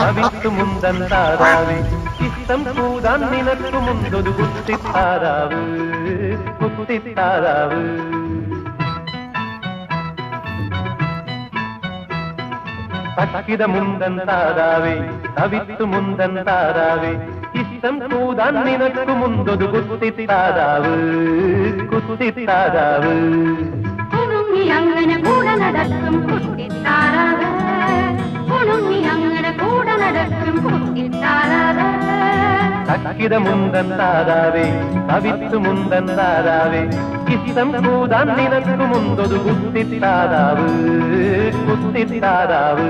തവിത്തു മുന്തൻ താരാവേ ഇഷ്ടം കൂടാൻ നിനക്കു മുന്തൊരു കുത്തിത്താരാവ് കുത്തിത്താരാവ് തക്കിത മുന്തൻ താരാവേ തവിത്തു മുന്തൻ താരാവേ ഇഷ്ടം കൂടാൻ നിനക്കു മുന്തൊരു കുത്തിത്താരാവ് കുത്തിത്താരാവ് അങ്ങനെ കൂടെ നടക്കും കുത്തിത്താരാവ് അങ്ങനെ കൂടെ നടക്കും കുത്തിത്താരാവ് തക്കിത മുന്തൻ താരാവേ തവിത്തു മുന്തൻ താരാവേ ഇഷ്ടം കൂടാൻ നിനക്കു മുന്തൊരു കുത്തിത്താരാവ് കുത്തിത്താരാവ്